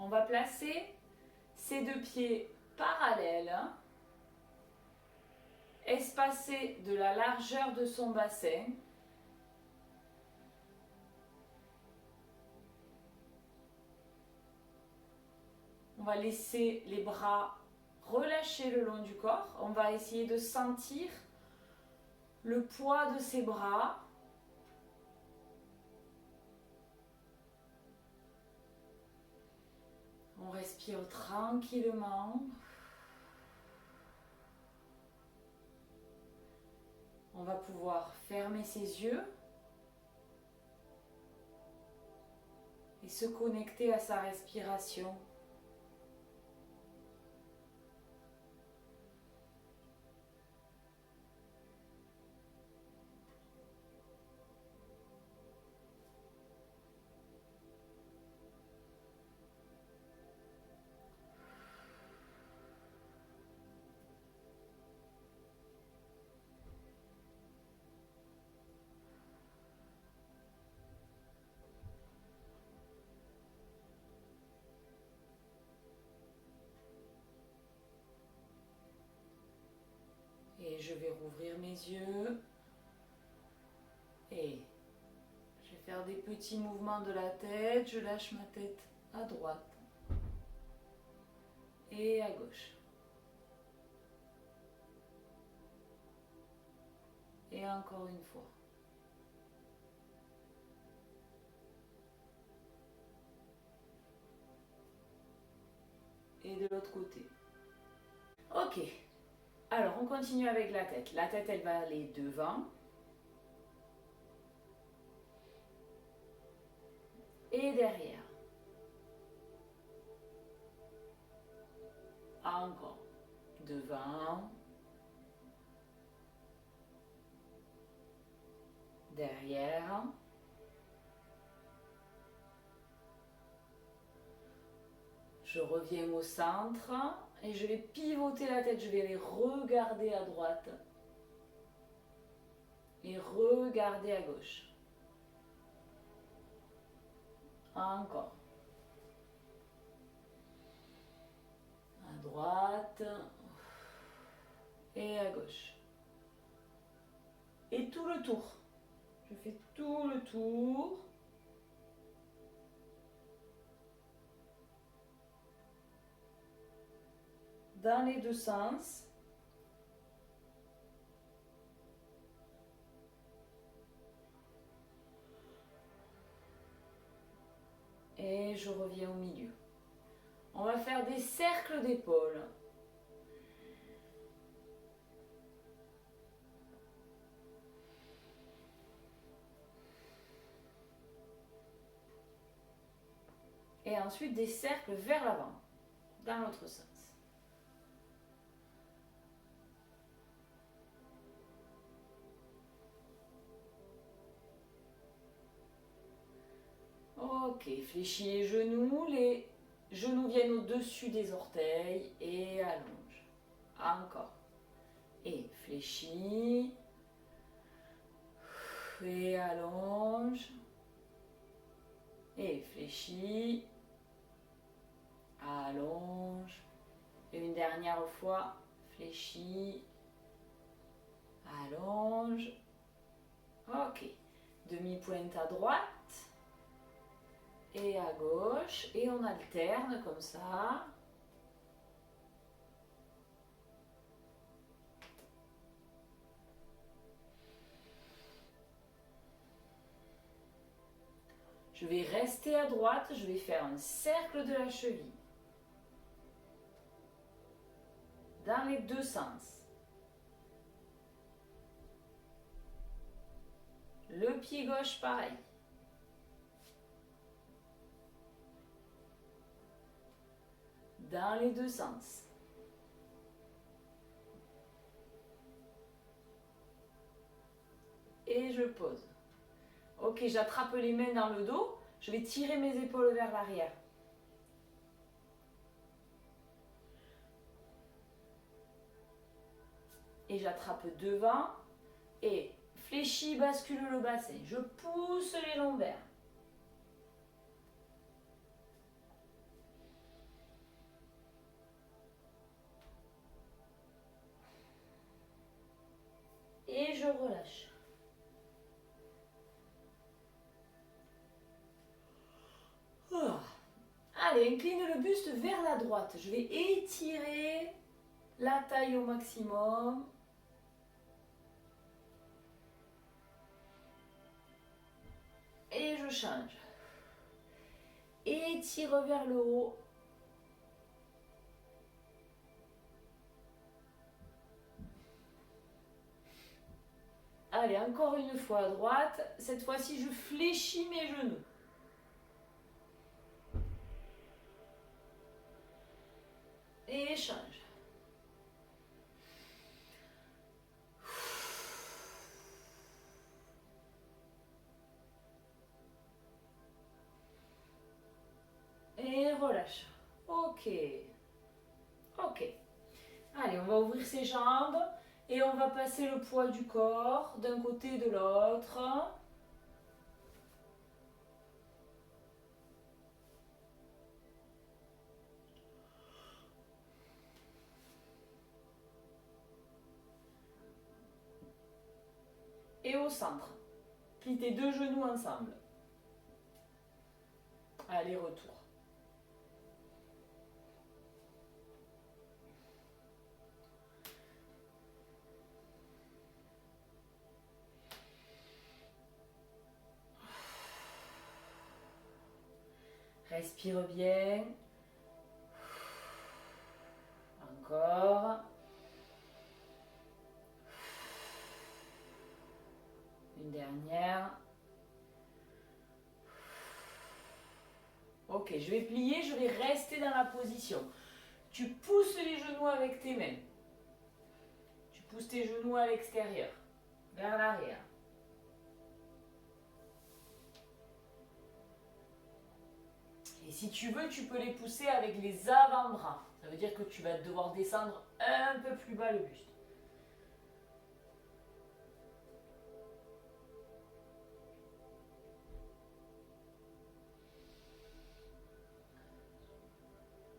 On va placer ces deux pieds parallèles, espacés de la largeur de son bassin. On va laisser les bras relâchés le long du corps. On va essayer de sentir le poids de ses bras. On respire tranquillement. On va pouvoir fermer ses yeux et se connecter à sa respiration. Et je vais rouvrir mes yeux. Et je vais faire des petits mouvements de la tête. Je lâche ma tête à droite et à gauche. Et encore une fois. Et de l'autre côté. Ok. Alors, on continue avec la tête. La tête, elle va aller devant. Et derrière. Encore. Devant. Derrière. Je reviens au centre et je vais pivoter la tête. Je vais aller regarder à droite et regarder à gauche. Encore. À droite et à gauche. Et tout le tour. Je fais tout le tour. Dans les deux sens. Et je reviens au milieu. On va faire des cercles d'épaules. Et ensuite des cercles vers l'avant, dans l'autre sens. Ok, fléchis les genoux viennent au-dessus des orteils et allonge. Encore. Et fléchis. Et allonge. Et fléchis. Allonge. Et une dernière fois, fléchis. Allonge. Ok. Demi-pointe à droite. Et à gauche, et on alterne comme ça. Je vais rester à droite, je vais faire un cercle de la cheville. Dans les deux sens. Le pied gauche, pareil. Dans les deux sens. Et je pose. Ok, j'attrape les mains dans le dos. Je vais tirer mes épaules vers l'arrière. Et j'attrape devant. Et fléchis, bascule le bassin. Je pousse les lombaires. Et je relâche. Oh. Allez, incline le buste vers la droite. Je vais étirer la taille au maximum. Et je change. Étire vers le haut. Allez, encore une fois à droite. Cette fois-ci, je fléchis mes genoux. Et change. Et relâche. Ok. Ok. Allez, on va ouvrir ses jambes et on va passer le poids du corps d'un côté et de l'autre. Et au centre. Plie tes deux genoux ensemble. Allez, retour. Respire bien. Encore. Une dernière. Ok, je vais plier, je vais rester dans la position. Tu pousses les genoux avec tes mains. Tu pousses tes genoux à l'extérieur, vers l'arrière. Et si tu veux, tu peux les pousser avec les avant-bras. Ça veut dire que tu vas devoir descendre un peu plus bas le buste.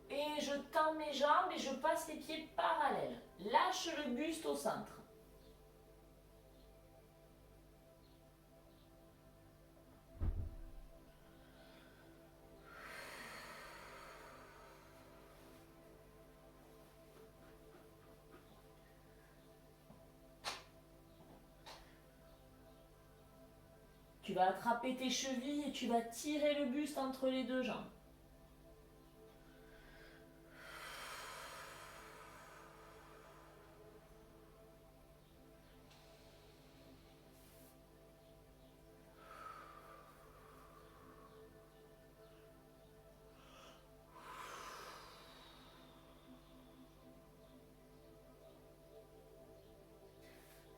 Et je tends mes jambes et je passe les pieds parallèles. Lâche le buste au centre. Tu vas attraper tes chevilles et tu vas tirer le buste entre les deux jambes.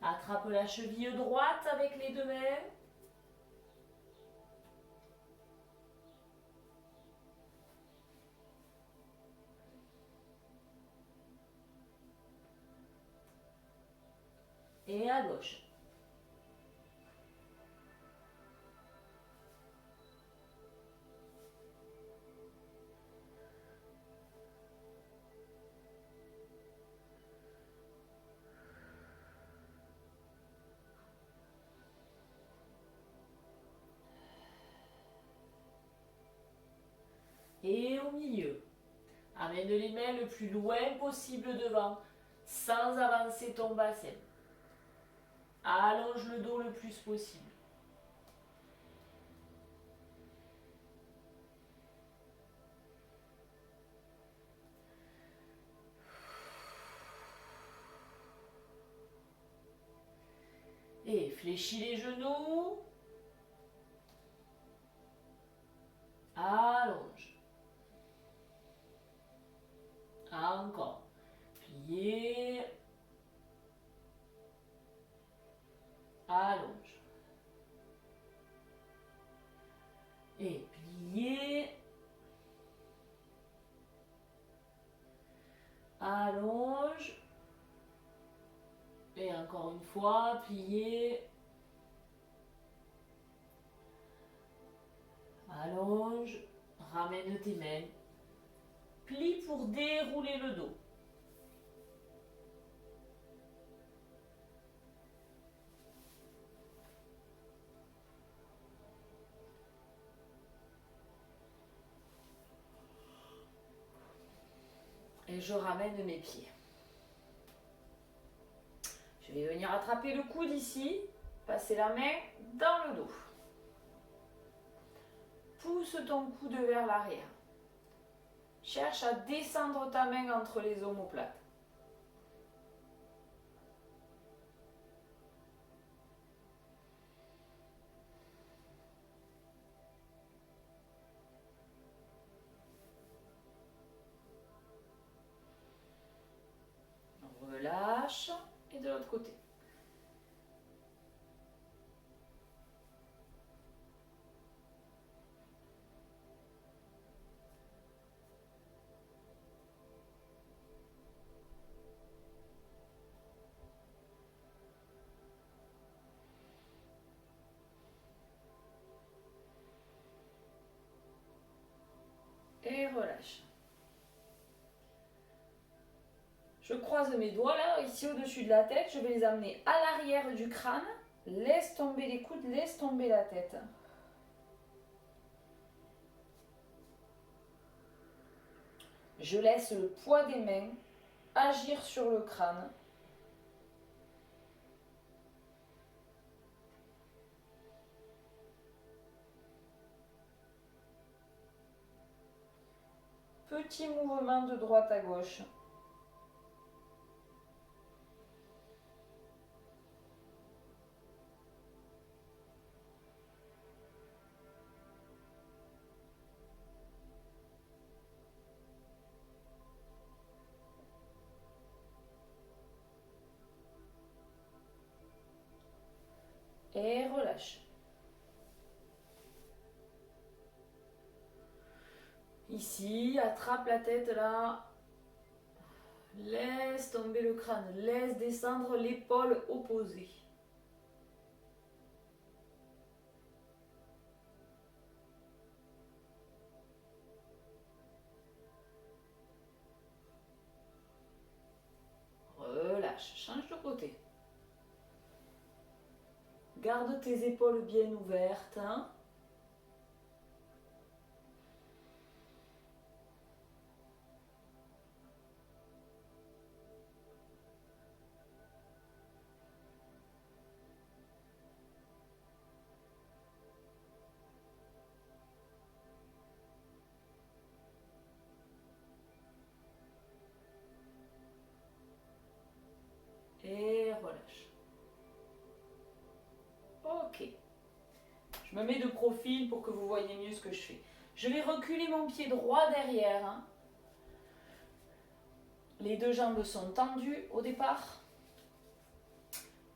Attrape la cheville droite avec les deux mains. Et à gauche. Et au milieu. Amène les mains le plus loin possible devant, sans avancer ton bassin. Allonge le dos le plus possible. Et fléchis les genoux. Allonge. Encore. Plier. Allonge. Et plier. Allonge. Et encore une fois, plier. Allonge. Ramène tes mains. Plie pour dérouler le dos. Et je ramène mes pieds. Je vais venir attraper le coude ici, passer la main dans le dos. Pousse ton coude vers l'arrière. Cherche à descendre ta main entre les omoplates. Relâche et de l'autre côté. Et relâche. Je croise mes doigts là, ici au-dessus de la tête. Je vais les amener à l'arrière du crâne. Laisse tomber les coudes, laisse tomber la tête. Je laisse le poids des mains agir sur le crâne. Petit mouvement de droite à gauche. Et relâche. Ici, attrape la tête là. Laisse tomber le crâne. Laisse descendre l'épaule opposée. Relâche. Change de côté. Garde tes épaules bien ouvertes. Hein. Et relâche. Ok. Je me mets de profil pour que vous voyez mieux ce que je fais. Je vais reculer mon pied droit derrière. Hein. Les deux jambes sont tendues au départ.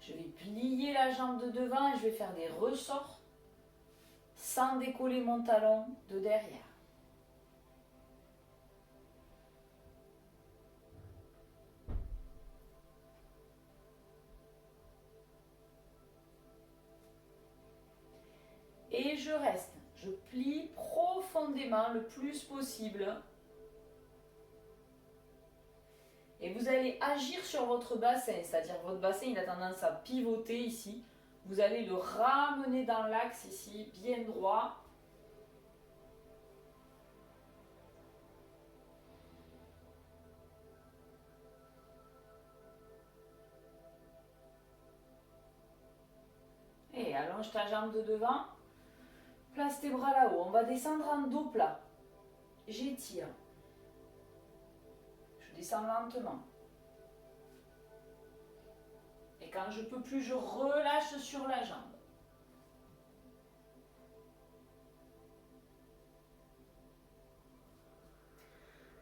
Je vais plier la jambe de devant et je vais faire des ressorts sans décoller mon talon de derrière. Et je reste. Je plie profondément le plus possible. Et vous allez agir sur votre bassin, c'est-à-dire votre bassin il a tendance à pivoter ici. Vous allez le ramener dans l'axe ici, bien droit. Et allonge ta jambe de devant. Place tes bras là-haut. On va descendre en dos plat. J'étire. Je descends lentement. Et quand je peux plus, je relâche sur la jambe.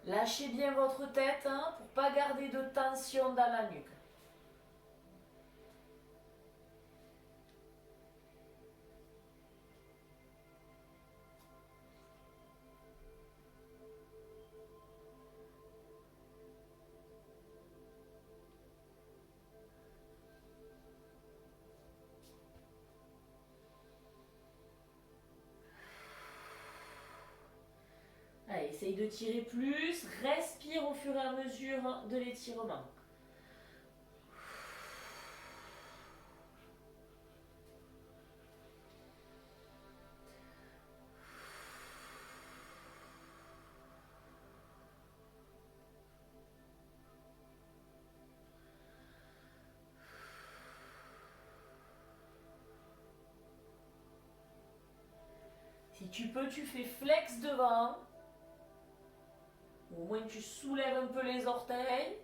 Lâchez bien votre tête hein, pour ne pas garder de tension dans la nuque. Allez, essaye de tirer plus, respire au fur et à mesure de l'étirement. Si tu peux, tu fais flex devant. Ou au moins tu soulèves un peu les orteils.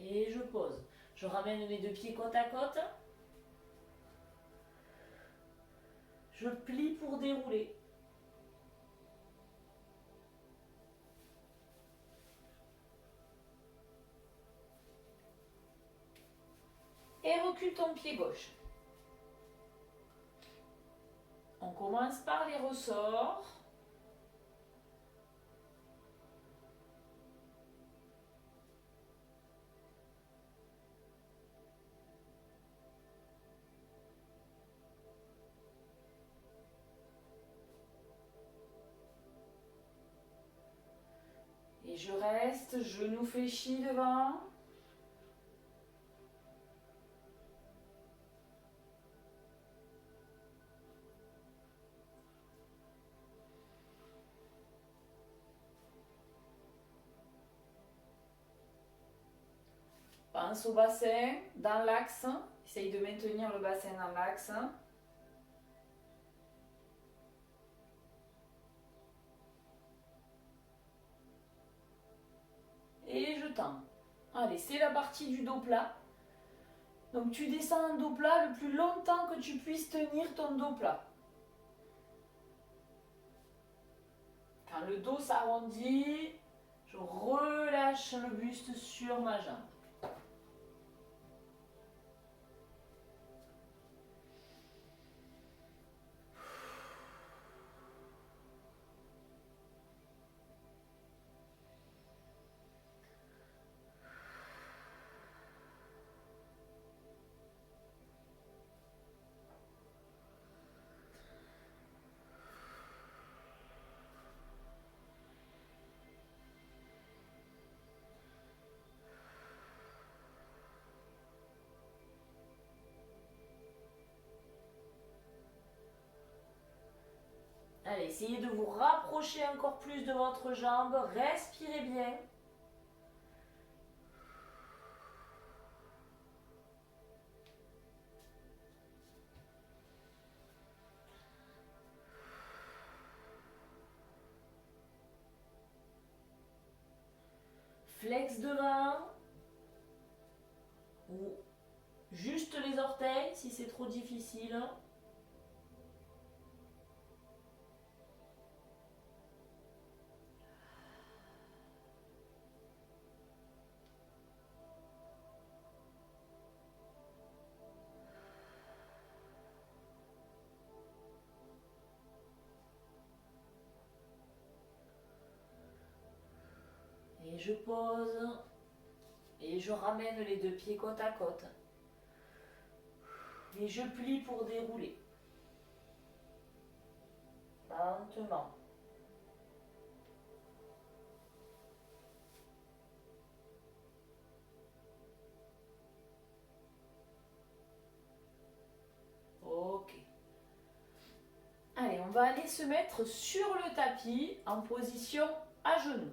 Et je pose. Je ramène mes deux pieds côte à côte. Je plie pour dérouler. Et recule ton pied gauche. On commence par les ressorts. Et je reste, genou fléchi devant. Pense au bassin, dans l'axe. Essaye de maintenir le bassin dans l'axe. Et je tends. Allez, c'est la partie du dos plat. Donc tu descends en dos plat le plus longtemps que tu puisses tenir ton dos plat. Quand le dos s'arrondit, je relâche le buste sur ma jambe. Allez, essayez de vous rapprocher encore plus de votre jambe. Respirez bien. Flex devant. Ou juste les orteils si c'est trop difficile. Et je pose. Et je ramène les deux pieds côte à côte. Et je plie pour dérouler. Lentement. Ok. Allez, on va aller se mettre sur le tapis en position à genoux.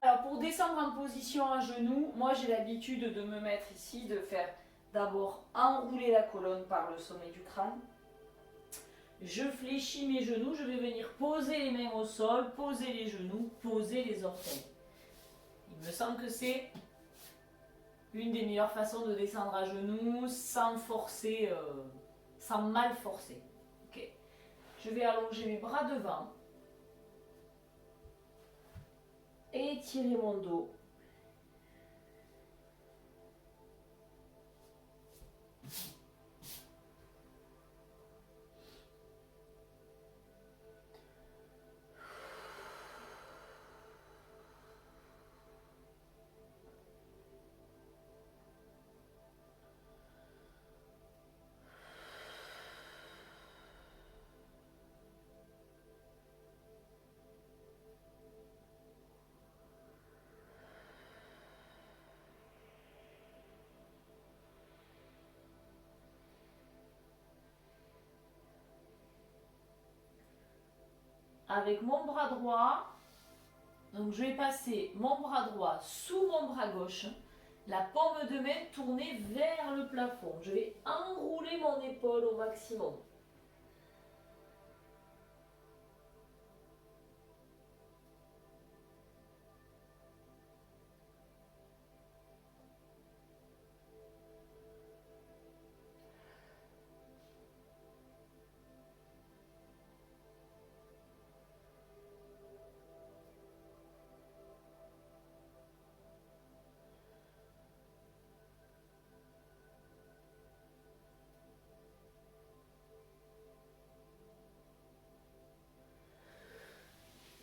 Alors pour descendre en position à genoux, moi j'ai l'habitude de me mettre ici, de faire d'abord enrouler la colonne par le sommet du crâne. Je fléchis mes genoux, je vais venir poser les mains au sol, poser les genoux, poser les orteils. Il me semble que c'est une des meilleures façons de descendre à genoux sans forcer, sans mal forcer. Ok. Je vais allonger mes bras devant. Étirer mon dos. avec mon bras droit. Donc je vais passer mon bras droit sous mon bras gauche, la paume de main tournée vers le plafond. Je vais enrouler mon épaule au maximum.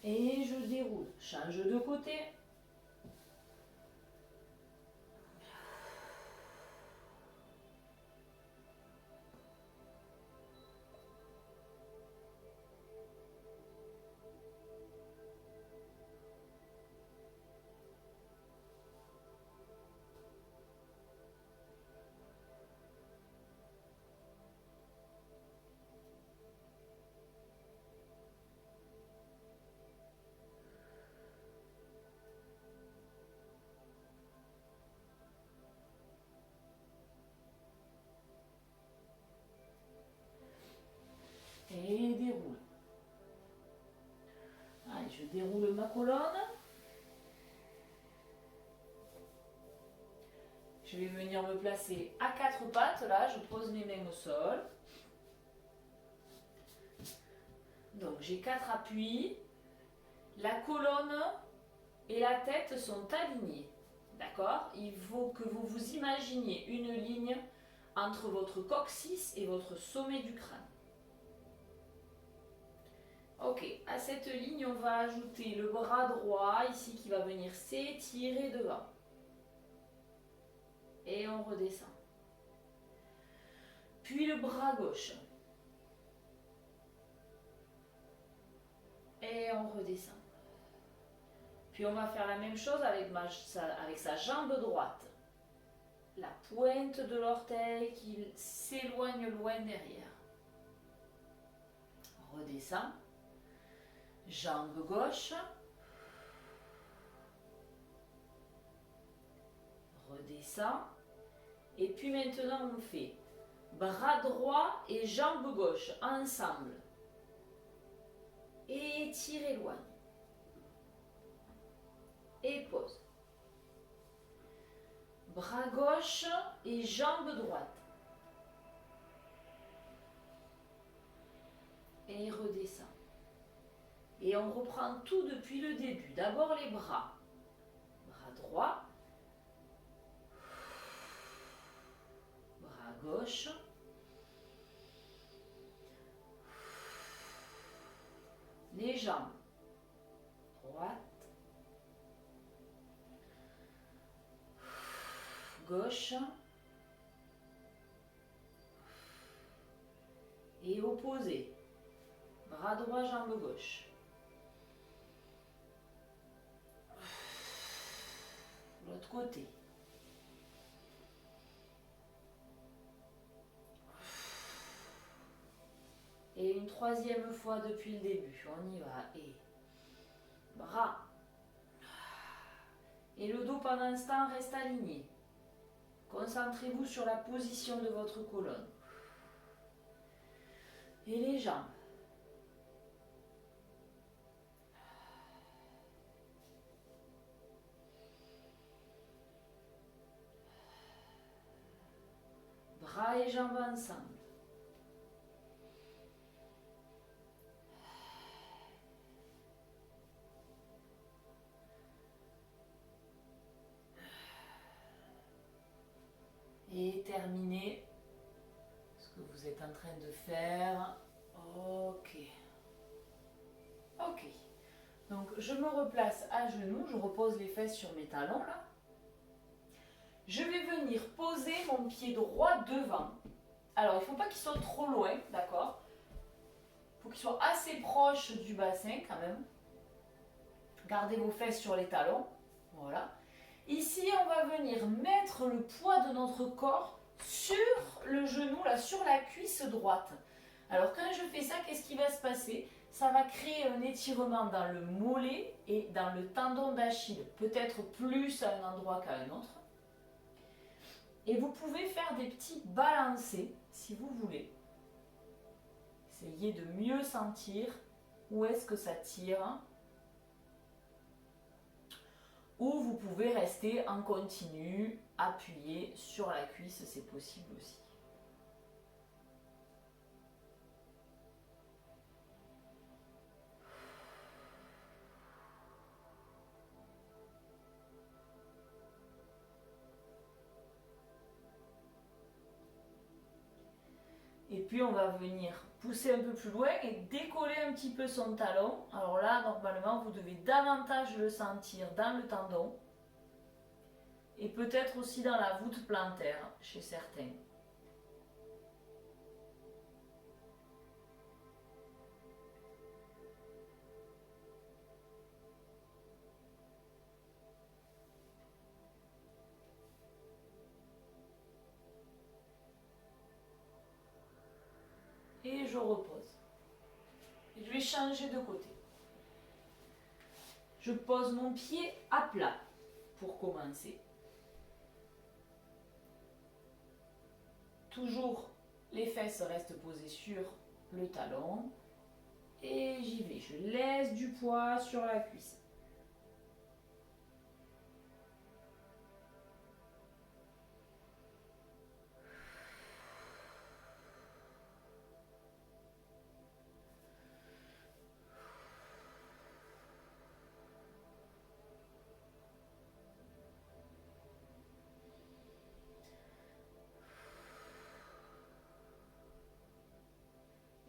Et je déroule. Change de côté. Et déroule. Allez, je déroule ma colonne. Je vais venir me placer à quatre pattes. Là, je pose mes mains au sol. Donc, j'ai quatre appuis. La colonne et la tête sont alignées. D'accord? Il faut que vous vous imaginiez une ligne entre votre coccyx et votre sommet du crâne. Ok, à cette ligne, on va ajouter le bras droit ici qui va venir s'étirer devant. Et on redescend. Puis le bras gauche. Et on redescend. Puis on va faire la même chose avec sa jambe droite. La pointe de l'orteil qui s'éloigne loin derrière. Redescend. Jambe gauche. Redescend. Et puis maintenant on fait bras droit et jambe gauche ensemble. Et étire, éloigne. Et pose. Bras gauche et jambe droite. Et redescend. Et on reprend tout depuis le début. D'abord les bras. Bras droit. Bras gauche. Les jambes. Droite. Gauche. Et opposé. Bras droit, jambe gauche. L'autre côté. Et une troisième fois depuis le début. On y va. Et bras. Et le dos pendant ce temps reste aligné. Concentrez-vous sur la position de votre colonne. Et les jambes. Bras et jambes ensemble. Et terminez ce que vous êtes en train de faire. Ok. Ok. Donc je me replace à genoux, je repose les fesses sur mes talons là. Je vais venir poser mon pied droit devant. Alors il ne faut pas qu'il soit trop loin, d'accord? Il faut qu'il soit assez proche du bassin quand même. Gardez vos fesses sur les talons. Voilà. Ici, on va venir mettre le poids de notre corps sur le genou, là, sur la cuisse droite. Alors, quand je fais ça, qu'est-ce qui va se passer? ça va créer un étirement dans le mollet et dans le tendon d'Achille, peut-être plus à un endroit qu'à un autre. Et vous pouvez faire des petits balancés si vous voulez. Essayez de mieux sentir où est-ce que ça tire. Ou vous pouvez rester en continu, appuyé sur la cuisse, c'est possible aussi. Et puis on va venir pousser un peu plus loin et décoller un petit peu son talon. Alors là, normalement, vous devez davantage le sentir dans le tendon. Et peut-être aussi dans la voûte plantaire chez certains. Et je repose. Et je vais changer de côté. Je pose mon pied à plat pour commencer. Toujours, les fesses restent posées sur le talon. Et j'y vais. Je laisse du poids sur la cuisse.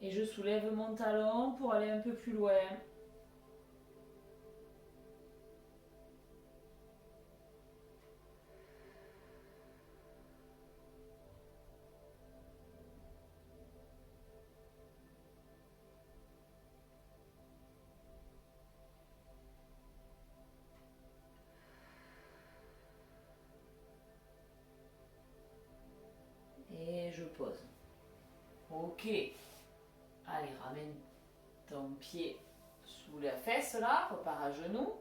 Et je soulève mon talon pour aller un peu plus loin. Et je pose. Ok. Allez, ramène ton pied sous la fesse là, repars à genoux.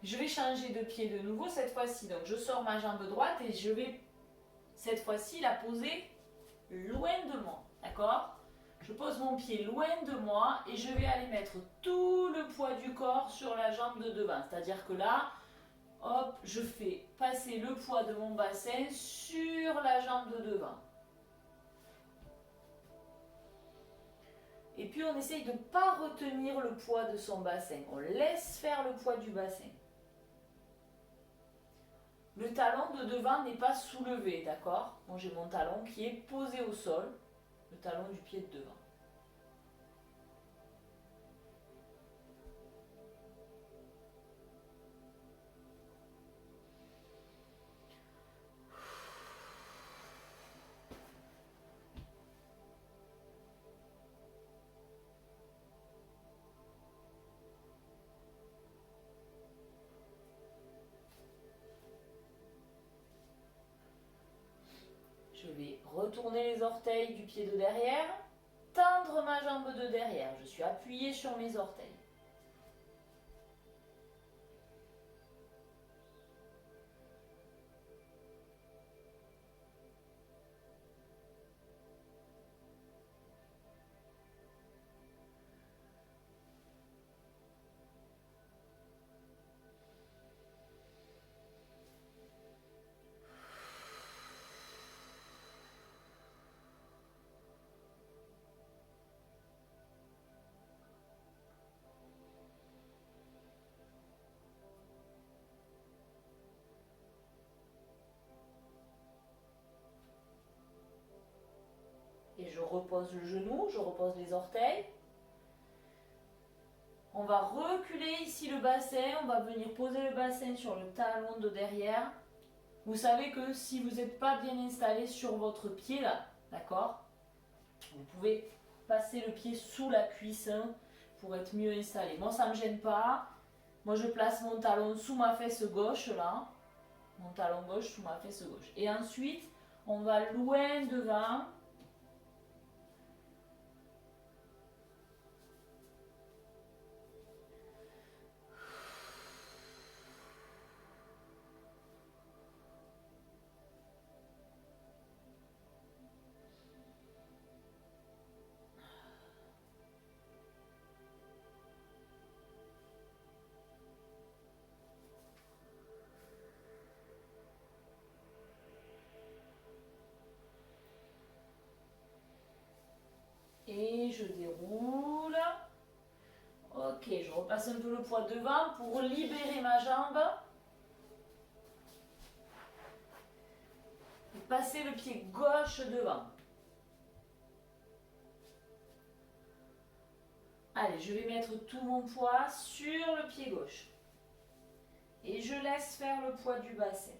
Je vais changer de pied de nouveau cette fois-ci. Donc je sors ma jambe droite et je vais cette fois-ci la poser loin de moi. D'accord? Je pose mon pied loin de moi et je vais aller mettre tout le poids du corps sur la jambe de devant. C'est-à-dire que là, hop, je fais passer le poids de mon bassin sur la jambe de devant. Et puis on essaye de ne pas retenir le poids de son bassin. On laisse faire le poids du bassin. Le talon de devant n'est pas soulevé, d'accord? Moi j'ai mon talon qui est posé au sol, le talon du pied de devant. Je vais retourner les orteils du pied de derrière, tendre ma jambe de derrière. Je suis appuyée sur mes orteils. Et je repose le genou, je repose les orteils. On va reculer ici le bassin, on va venir poser le bassin sur le talon de derrière. Vous savez que si vous n'êtes pas bien installé sur votre pied là, d'accord, vous pouvez passer le pied sous la cuisse pour être mieux installé. Moi ça ne me gêne pas. Moi je place mon talon sous ma fesse gauche là. Mon talon gauche sous ma fesse gauche. Et ensuite, on va loin devant. Et je déroule. Ok, je repasse un peu le poids devant pour libérer ma jambe. Et passer le pied gauche devant. Allez, je vais mettre tout mon poids sur le pied gauche. Et je laisse faire le poids du bassin.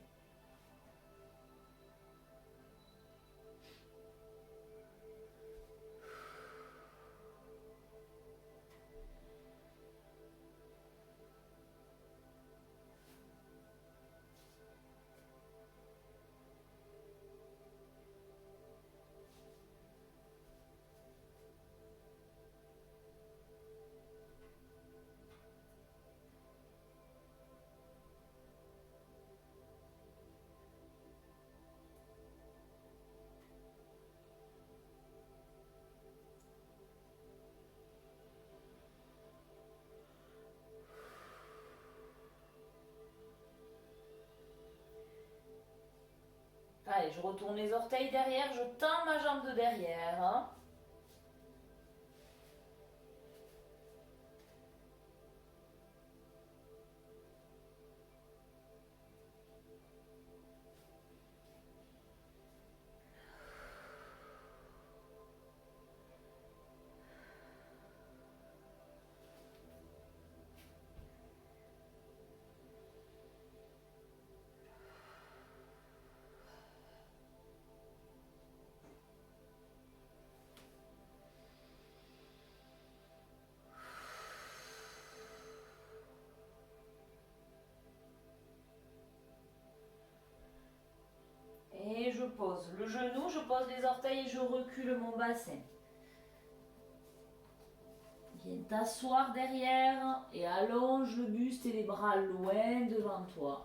Allez, je retourne les orteils derrière, je tends ma jambe de derrière. Hein. Et je pose le genou, je pose les orteils et je recule mon bassin. Viens t'asseoir derrière et allonge le buste et les bras loin devant toi.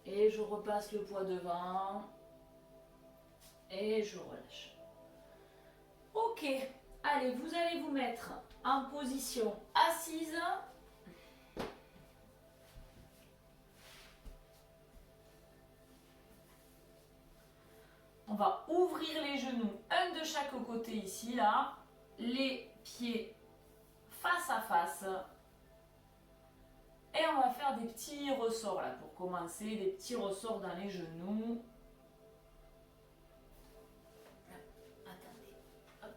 Et je repasse le poids devant. Et je relâche. Ok, allez, vous allez vous mettre en position assise. On va ouvrir les genoux, un de chaque côté ici, là. Les pieds face à face. Et on va faire des petits ressorts là pour commencer, des petits ressorts dans les genoux. Attendez. Hop.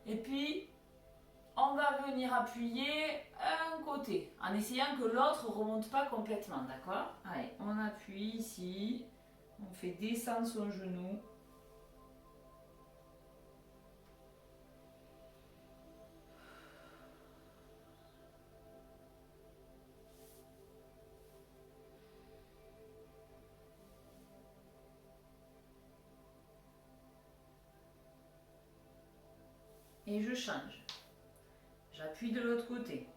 Et puis, on va venir appuyer un côté en essayant que l'autre ne remonte pas complètement, d'accord? Allez, on appuie ici, on fait descendre son genou. Et je change. J'appuie de l'autre côté.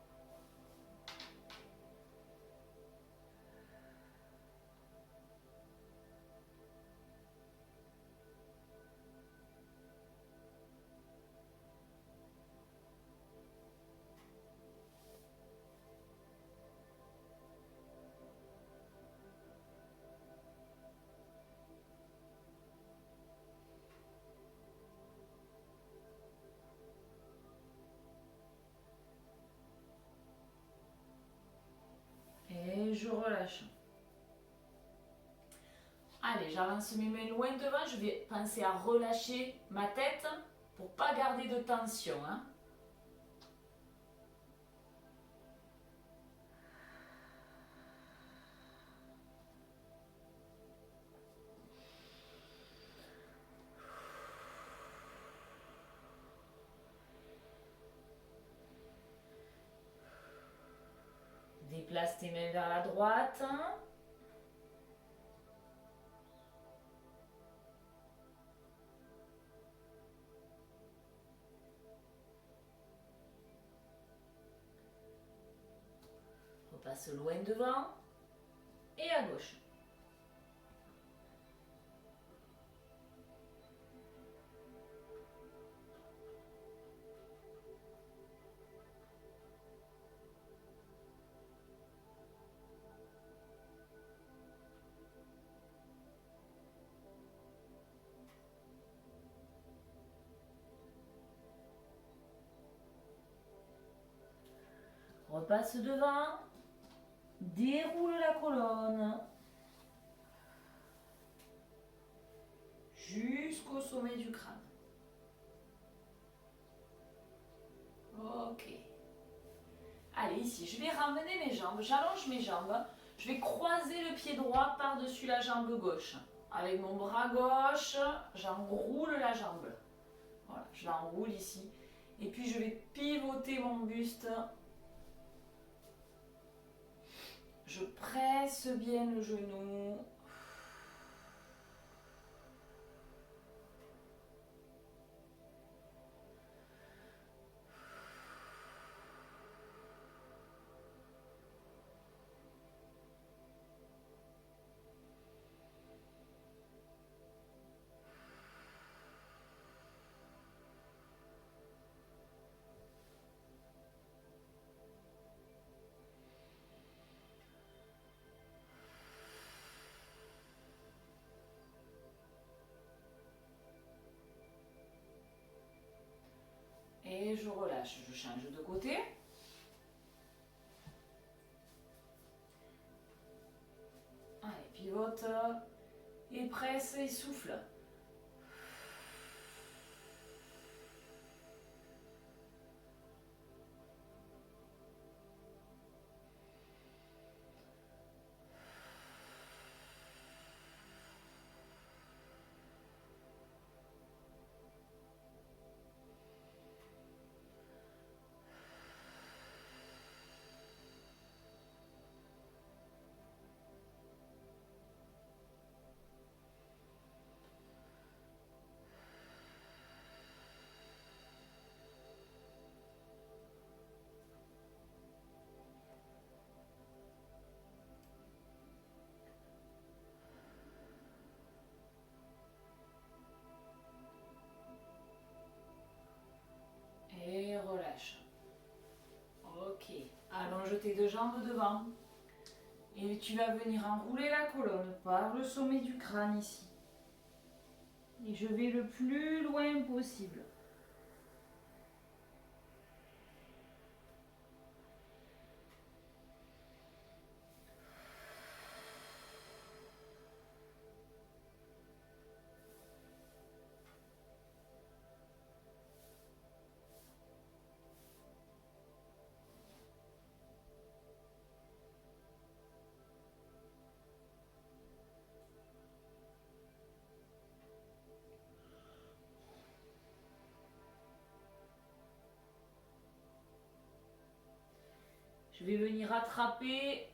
Et je relâche. Allez, j'avance mes mains loin devant. Je vais penser à relâcher ma tête pour pas garder de tension. Hein. Déplace tes mains vers la droite. Repasse loin devant et à gauche. Repasse devant, déroule la colonne jusqu'au sommet du crâne. Ok. Allez, ici, je vais ramener mes jambes, j'allonge mes jambes, je vais croiser le pied droit par-dessus la jambe gauche. Avec mon bras gauche, j'enroule la jambe. Voilà, je l'enroule ici. Et puis je vais pivoter mon buste. Je presse bien le genou. Et je relâche, je change de côté. Allez, pivote. Et presse et souffle. Et relâche. Ok. Allonge tes deux jambes devant. Et tu vas venir enrouler la colonne par le sommet du crâne ici. Et je vais le plus loin possible. Je vais venir attraper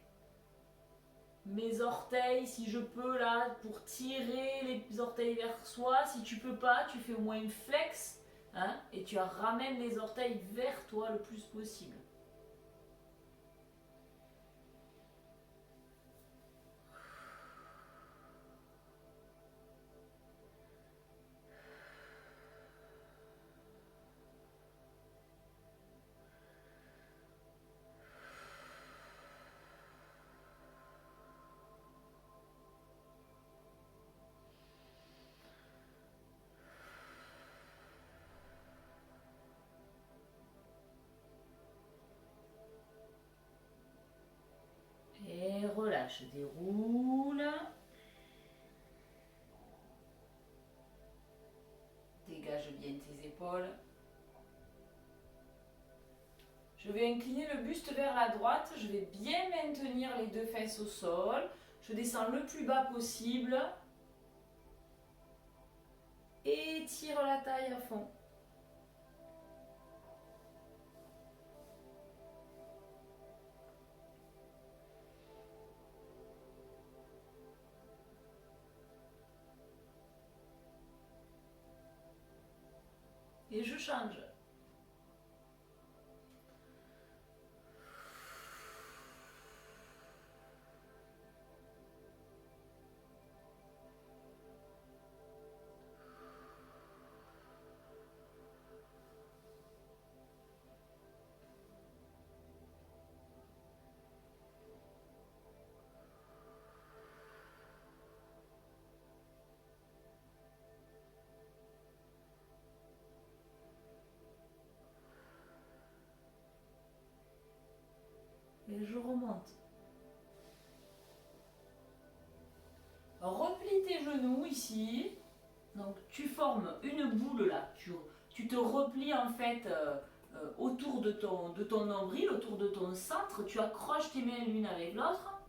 mes orteils si je peux là pour tirer les orteils vers soi. Si tu peux pas, tu fais au moins une flex hein, et tu ramènes les orteils vers toi le plus possible. Et relâche, déroule. épaules. Je vais incliner le buste vers la droite. Je vais bien maintenir les 2 fesses au sol. Je descends le plus bas possible. Et tire la taille à fond. Et je change. Et je remonte. Replie tes genoux ici. Donc tu formes une boule là. Tu te replies en fait autour de ton nombril, autour de ton centre. Tu accroches tes mains l'une avec l'autre.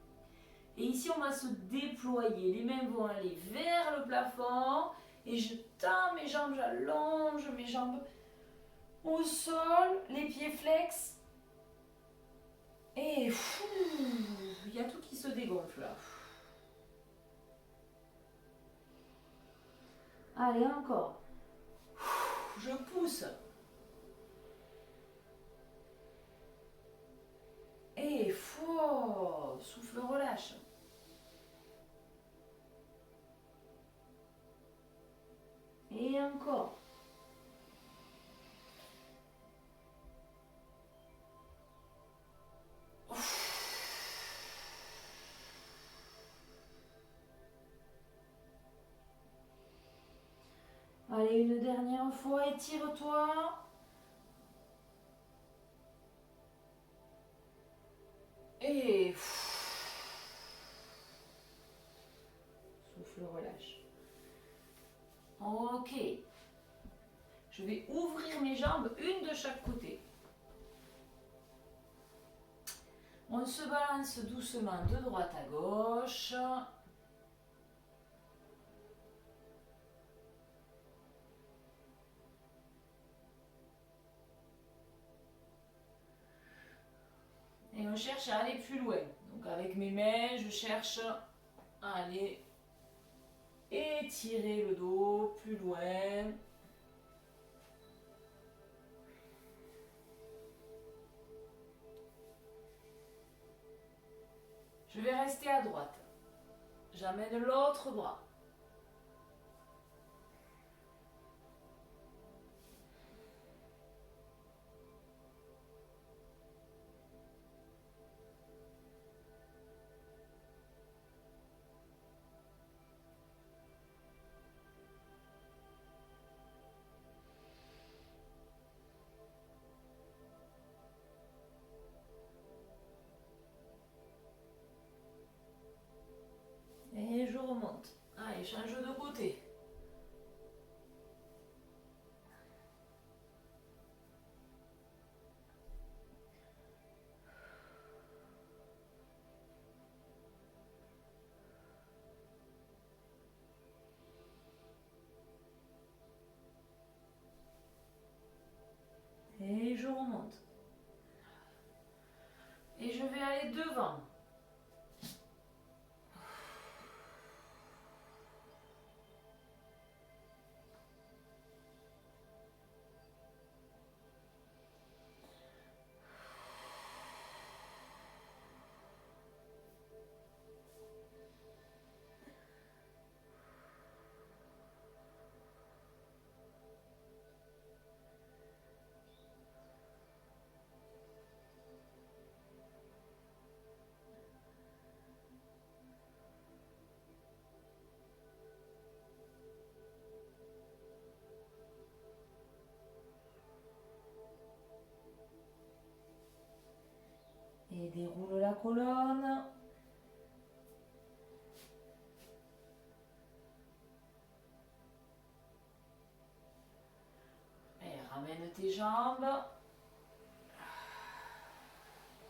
Et ici on va se déployer. Les mains vont aller vers le plafond. Et je tends mes jambes, j'allonge mes jambes au sol. Les pieds flex. Et il y a tout qui se dégonfle là. Allez, encore. Je pousse. Et souffle, relâche. Et encore. Allez, une dernière fois, étire-toi. Et souffle, relâche. Ok. Je vais ouvrir mes jambes, une de chaque côté. On se balance doucement de droite à gauche. Et on cherche à aller plus loin. Donc avec mes mains, je cherche à aller étirer le dos plus loin. Je vais rester à droite. J'amène l'autre bras. Et je remonte. Allez, change de côté. Et je remonte. Et je vais aller devant. Et déroule la colonne. tes jambes.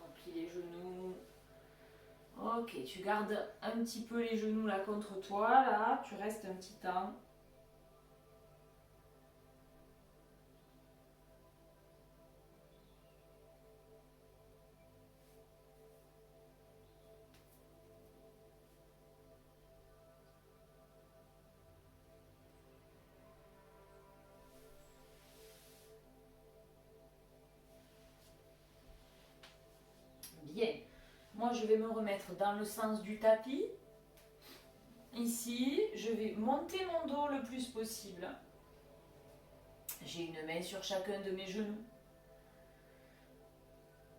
Remplis les genoux. Ok, tu gardes un petit peu les genoux là contre toi, là. Tu restes un petit temps. Bien. Moi, je vais me remettre dans le sens du tapis. Ici, je vais monter mon dos le plus possible. J'ai une main sur chacun de mes genoux.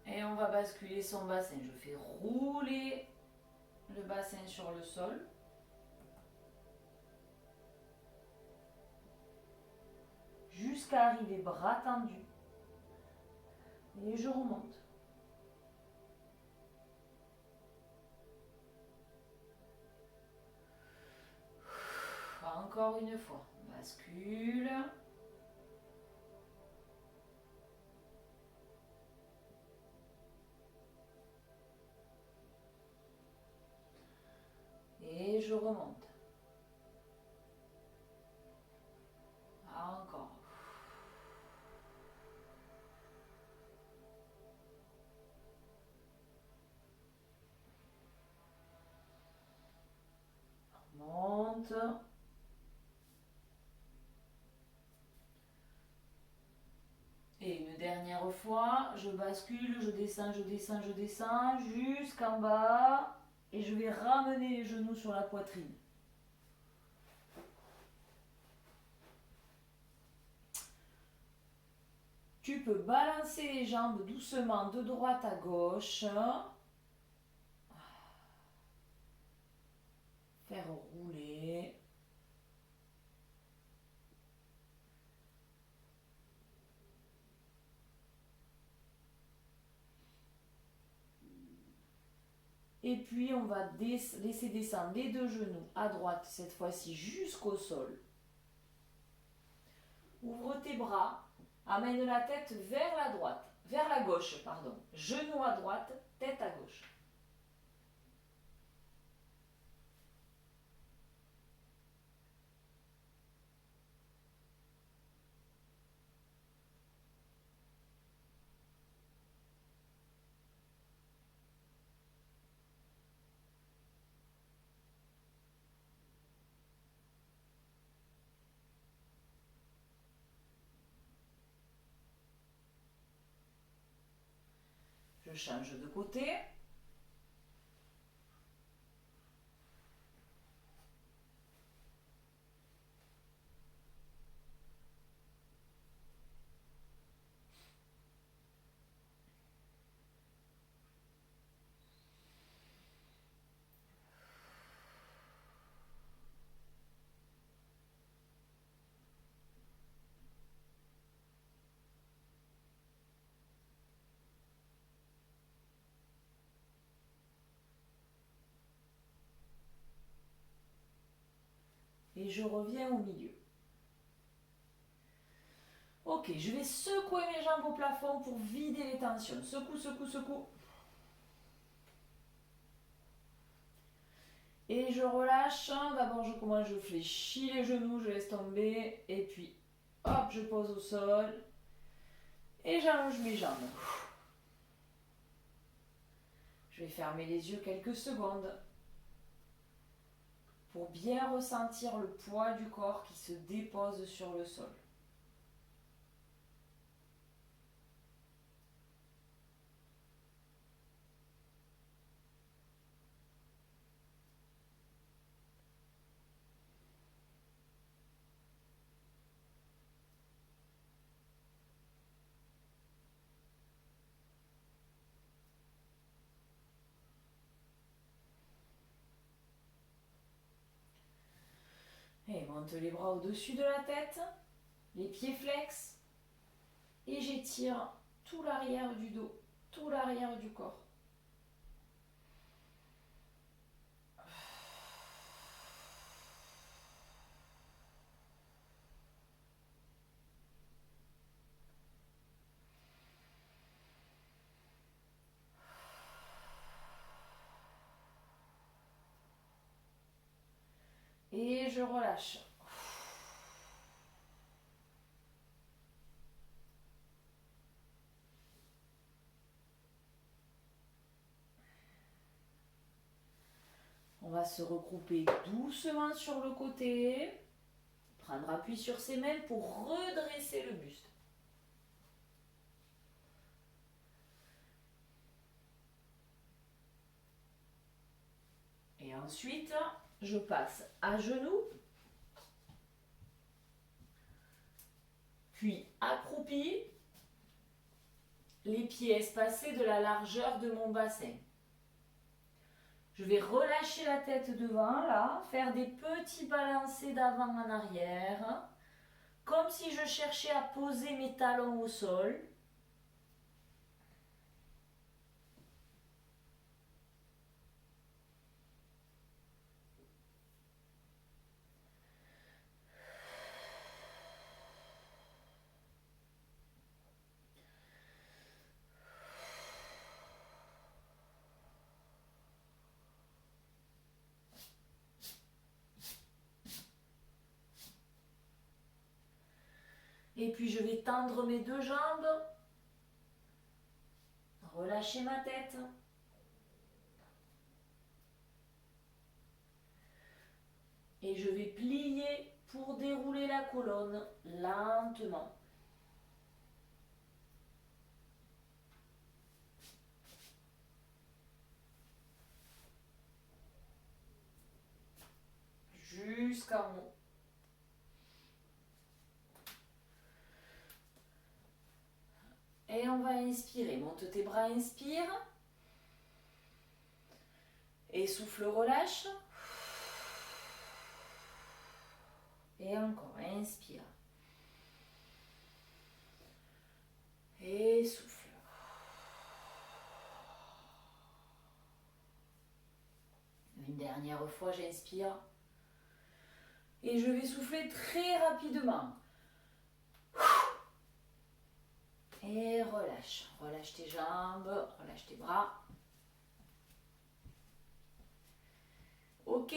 Et on va basculer son bassin. Je fais rouler le bassin sur le sol. Jusqu'à arriver bras tendus. Et je remonte. Encore une fois. Bascule. Et je remonte. Encore. Monte. Et une dernière fois, je bascule, je descends, je descends, je descends jusqu'en bas. Et je vais ramener les genoux sur la poitrine. Tu peux balancer les jambes doucement de droite à gauche. Faire rouler. Et puis on va laisser descendre les deux genoux à droite, cette fois-ci jusqu'au sol. Ouvre tes bras, amène la tête vers la droite, vers la gauche, pardon. Genou à droite, tête à gauche. Je change de côté. Et je reviens au milieu. Ok, je vais secouer mes jambes au plafond pour vider les tensions. Secoue, secoue, secoue. Et je relâche. D'abord, je fléchis les genoux, je laisse tomber. Et puis, hop, je pose au sol. Et j'allonge mes jambes. Je vais fermer les yeux quelques secondes pour bien ressentir le poids du corps qui se dépose sur le sol. Et monte les bras au-dessus de la tête, les pieds flex, et j'étire tout l'arrière du dos, tout l'arrière du corps. je relâche. On va se regrouper doucement sur le côté. Prendre appui sur ses mains pour redresser le buste. Et ensuite, je passe à genoux, puis accroupi, les pieds espacés de la largeur de mon bassin. Je vais relâcher la tête devant, là, faire des petits balancés d'avant en arrière, comme si je cherchais à poser mes talons au sol. Et puis je vais tendre mes deux jambes, relâcher ma tête. Et je vais plier pour dérouler la colonne lentement. Jusqu'en haut. Et on va inspirer. Monte tes bras, inspire. Et souffle, relâche. Et encore, inspire. Et souffle. Une dernière fois, j'inspire. Et je vais souffler très rapidement. Et relâche. Relâche tes jambes, relâche tes bras. Ok.